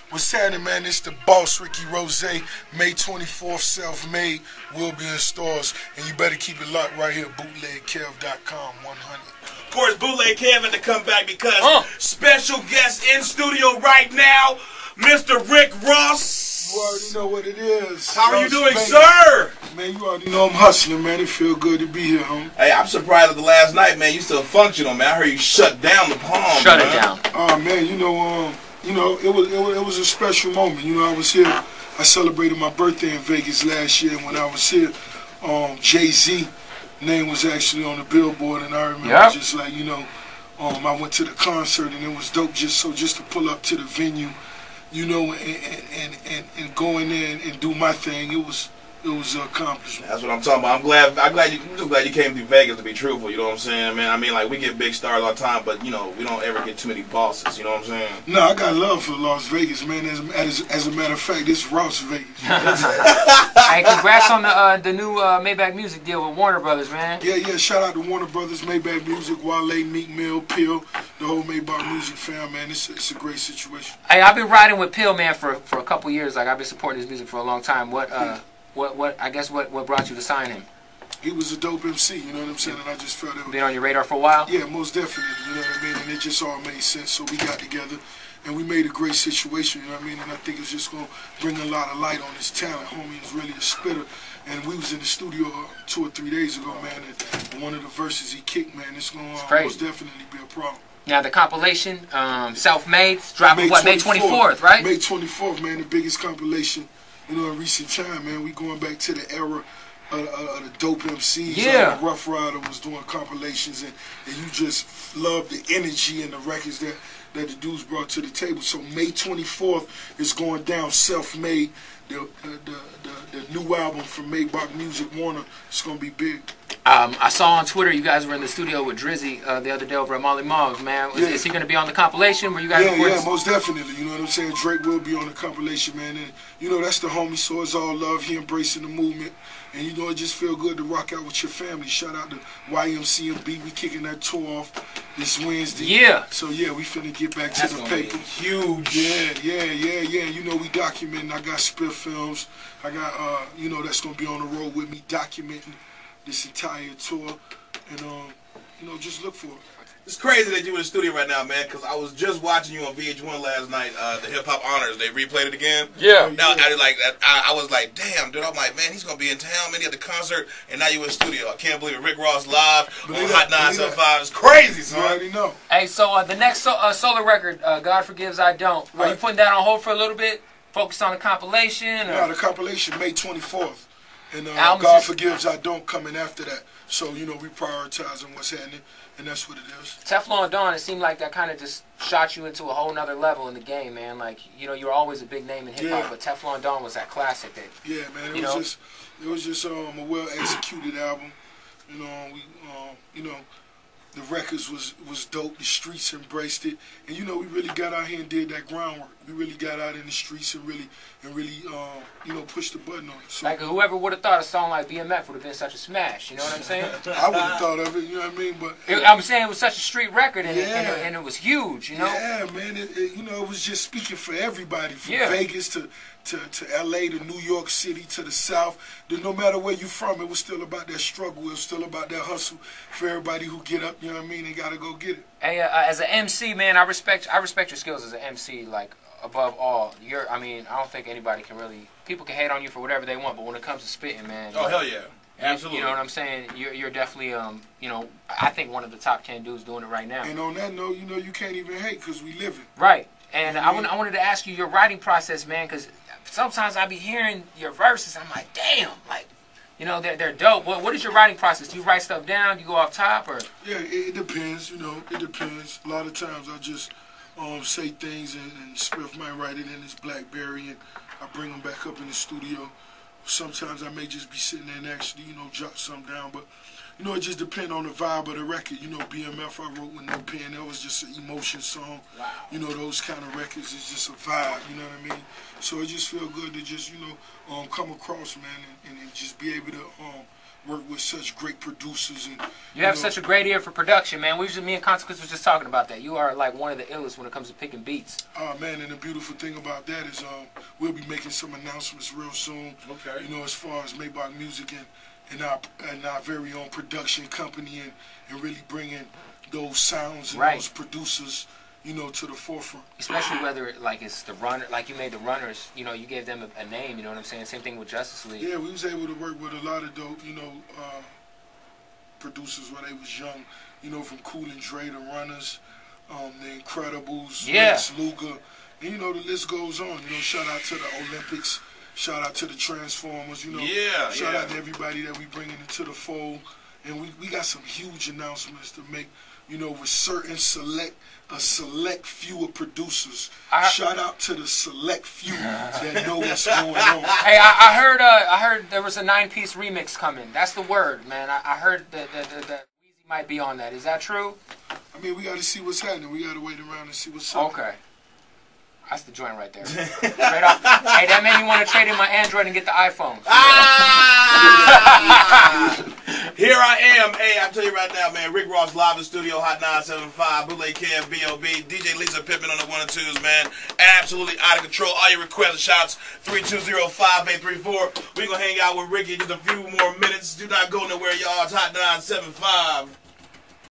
What's happening, man? It's the boss, Ricky Rose. May 24th, self-made. Will be in stores. And you better keep it locked right here, bootlegkev.com 100. Of course, Bootleg Kev had to come back because special guest in studio right now, Mr. Rick Ross. You already know what it is. How are you doing, sir? Man, you already know I'm hustling, man. It feel good to be here, homie. Hey, I'm surprised at the last night, man. You still functional, man. I heard you shut down the Palm. Shut it down. Oh, man, it was a special moment. You know, I was here. I celebrated my birthday in Vegas last year. When I was here, Jay-Z name was actually on the billboard, and I remember just like, I went to the concert, and it was dope just to pull up to the venue, and go in there and do my thing. It was an accomplishment. That's what I'm talking about. I'm just glad you came to Vegas, to be truthful. You know what I'm saying, man? I mean, like, we get big stars all the time, but we don't ever get too many bosses. You know what I'm saying? No, I got love for Las Vegas, man. As a matter of fact, it's Ross Vegas. Hey, congrats on the new Maybach Music deal with Warner Brothers, man. Yeah. Shout out to Warner Brothers, Maybach Music, Wale, Meek Mill, Pill, the whole Maybach Music fam, man. It's a great situation. Hey, I've been riding with Pill, man, for a couple years. Like, I've been supporting his music for a long time. What brought you to sign him? He was a dope MC, you know what I'm saying? And I just felt it. Been on your radar for a while? Yeah, most definitely, you know what I mean? And it just all made sense, so we got together and we made a great situation, you know what I mean? And I think it's just going to bring a lot of light on his talent. Homie is really a spitter. And we was in the studio 2 or 3 days ago, man, and one of the verses he kicked, man, it's going to most definitely be a problem. Now, the compilation, self-made, dropping May 24th, right? May 24th, man, the biggest compilation, in recent time, man. We going back to the era of the dope MCs. Yeah. Rough Rider was doing compilations, and you just love the energy and the records that the dudes brought to the table. So May 24th is going down, self-made. The new album from Maybach Music, Warner. It's going to be big. I saw on Twitter you guys were in the studio with Drizzy the other day over at Molly Moggs, man. Is he going to be on the compilation? Were you guys Yeah, most definitely. You know what I'm saying? Drake will be on the compilation, man. And, that's the homie, so it's all love. He embracing the movement. And, it just feel good to rock out with your family. Shout out to YMCMB. We kicking that tour off this Wednesday. Yeah. So, yeah, we finna get back to the paper. Huge. Yeah. We documenting. I got Spiff Films. I got, that's going to be on the road with me documenting this entire tour, and just look for it. It's crazy that you're in the studio right now, man, because I was just watching you on VH1 last night, the Hip Hop Honors. They replayed it again. Yeah. Now, I was like, damn, dude. I'm like, man, he's going to be in town, man. He at the concert, and now you're in the studio. I can't believe it. Rick Ross live on Hot 975. It's crazy, son. You already know. Hey, so the next solo record, God Forgives, I Don't, are you putting that on hold for a little bit? Focus on the compilation? No, the compilation, May 24th. And God Forgives, I Don't coming after that. So, we prioritizing what's happening, and that's what it is. Teflon Don, it seemed like that kind of just shot you into a whole nother level in the game, man. Like, you were always a big name in hip-hop, but Teflon Don was that classic that... Yeah, man, it was just a well-executed album. The records was dope. The streets embraced it, and we really got out here and did that groundwork. We really got out in the streets and really pushed the button on it. So, like whoever would have thought a song like BMF would have been such a smash. You know what I'm saying? I would have thought of it. You know what I mean? But I'm saying it was such a street record, and it was huge. Yeah, man. It was just speaking for everybody, from Vegas to LA to New York City to the South. No matter where you from, it was still about that struggle. It was still about that hustle for everybody who get up, you know what I mean, and gotta go get it. Hey, as an MC, man, I respect your skills as an MC, like, above all. I don't think anybody can really, people can hate on you for whatever they want, but when it comes to spitting, man. Oh, hell yeah. Absolutely. You know what I'm saying? You're definitely, I think one of the top 10 dudes doing it right now. And on that note, you can't even hate because we live it. Right. And I wanted to ask you your writing process, man, because sometimes I be hearing your verses, I'm like, damn, like, they're dope. What is your writing process? Do you write stuff down? Do you go off top, or? Yeah, it depends. It depends. A lot of times I just say things and Spiff might write it in his BlackBerry, and I bring them back up in the studio. Sometimes I may just be sitting there and actually, jot something down, but it just depends on the vibe of the record. BMF I wrote with no pen. That was just an emotion song. Wow. Those kind of records is just a vibe, you know what I mean? So it just feel good to just, come across, man, and just be able to work with such great producers. And you have such a great ear for production, man. Me and Consequence was just talking about that. You are like one of the illest when it comes to picking beats. Man, and the beautiful thing about that is we'll be making some announcements real soon. Okay. You know, as far as Maybach Music and our very own production company and really bringing those sounds and those producers, you know, to the forefront. Especially whether like it's the runner, like you made the runners, you know, you gave them a name, you know what I'm saying? Same thing with Justice League. Yeah, we was able to work with a lot of dope, you know, producers when they was young, you know, from Cool and Dre, the Runners, the Incredibles, Lex Luger, and you know, the list goes on. You know, shout out to the Olympics, shout out to the Transformers, you know, shout out to everybody that we bringing into the fold. And we got some huge announcements to make, you know, with certain select few of producers. Shout out to the select few that know what's going on. Hey, I heard there was a 9-piece remix coming. That's the word, man. I heard that Weezy might be on that. Is that true? I mean, we got to see what's happening. We got to wait around and see what's up. Okay. That's the joint right there. Straight off. Hey, that made me want to trade in my Android and get the iPhone. Here I am. Hey, I tell you right now, man. Rick Ross live in the studio, Hot 975, Bootleg Kev, B.O.B. DJ Lisa Pittman on the 1 and 2s, man. Absolutely out of control. All your requests and shouts, 320-5834. We're going to hang out with Ricky in just a few more minutes. Do not go nowhere, y'all. It's Hot 975.